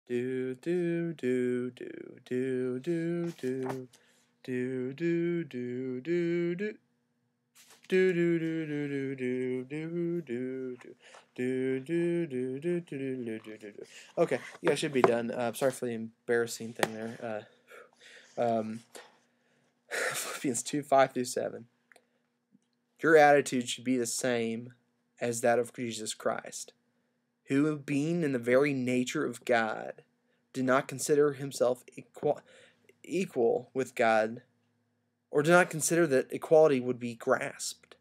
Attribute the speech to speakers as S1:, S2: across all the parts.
S1: Do do do do do do do do do do do do. Do do do do do do do do do do do do do do. Okay, yeah, I should be done. Sorry for the embarrassing thing there. Philippians 2:5-7. Your attitude should be the same as that of Jesus Christ, who, being in the very nature of God, did not consider himself equal with God, or did not consider that equality would be grasped,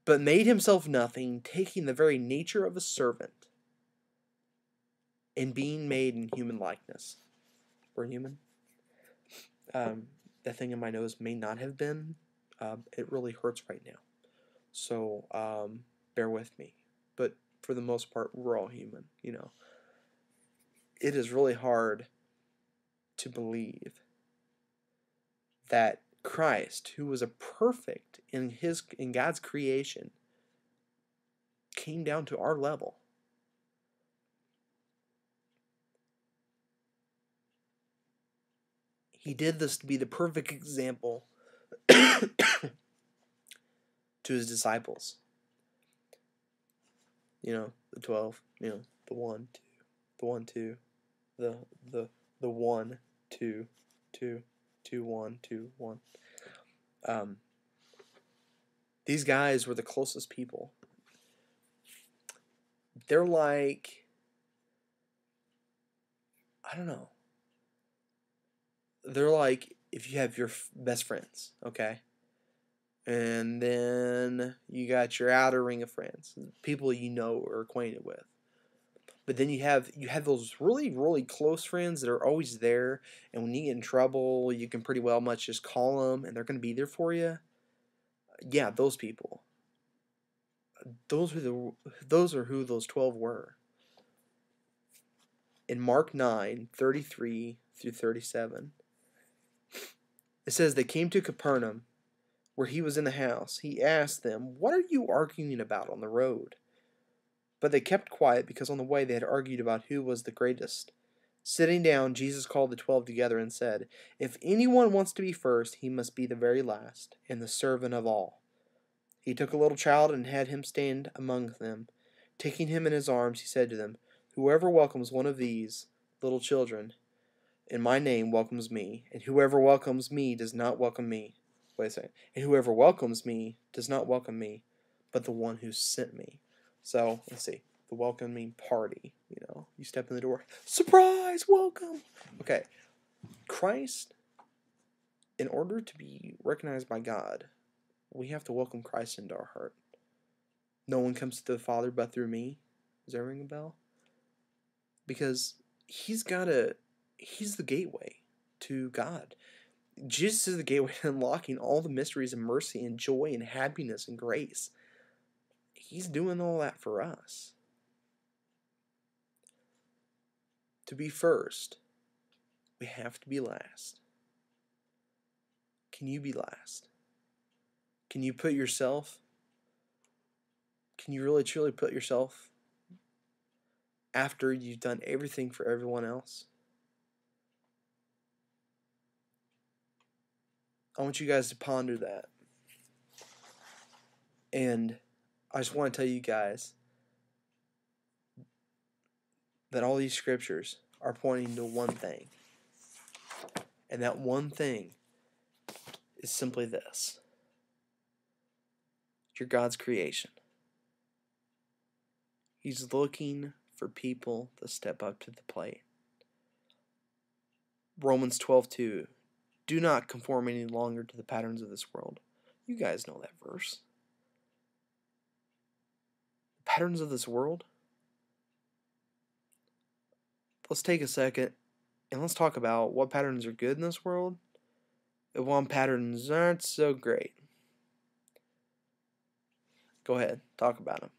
S1: but made himself nothing, taking the very nature of a servant, and being made in human likeness. We're human. That thing in my nose may not have been. It really hurts right now. So bear with me. But for the most part, we're all human, you know. It is really hard to believe that Christ, who was a perfect in God's creation, came down to our level. He did this to be the perfect example to his disciples. You know, the 12, you know, the 1, 2, the 1, 2, the 1, 2, 2, 2, 1, 2, 1. These guys were the closest people. They're like, I don't know. They're like if you have your best friends, okay? And then you got your outer ring of friends, people you know or acquainted with. But then you have those really, really close friends that are always there, and when you get in trouble, you can pretty well much just call them, and they're going to be there for you. Yeah, those people. Those are who those 12 were. In Mark 9:33-37, it says they came to Capernaum, where he was in the house. He asked them, "What are you arguing about on the road?" But they kept quiet because on the way they had argued about who was the greatest. Sitting down, Jesus called the 12 together and said, "If anyone wants to be first, he must be the very last and the servant of all." He took a little child and had him stand among them. Taking him in his arms, he said to them, "Whoever welcomes one of these little children in my name welcomes me, and whoever welcomes me does not welcome me. Wait a second. And whoever welcomes me does not welcome me, but the one who sent me." So, let's see. The welcoming party, you know. You step in the door. Surprise! Welcome! Okay. Christ, in order to be recognized by God, we have to welcome Christ into our heart. No one comes to the Father but through me. Does that ring a bell? Because he's the gateway to God. Jesus is the gateway to unlocking all the mysteries of mercy and joy and happiness and grace. He's doing all that for us. To be first, we have to be last. Can you be last? Can you really truly put yourself after you've done everything for everyone else? I want you guys to ponder that. And I just want to tell you guys that all these scriptures are pointing to one thing. And that one thing is simply this: you're God's creation. He's looking for people to step up to the plate. Romans 12:2. Do not conform any longer to the patterns of this world. You guys know that verse. The patterns of this world? Let's take a second and let's talk about what patterns are good in this world and what patterns aren't so great. Go ahead, talk about them.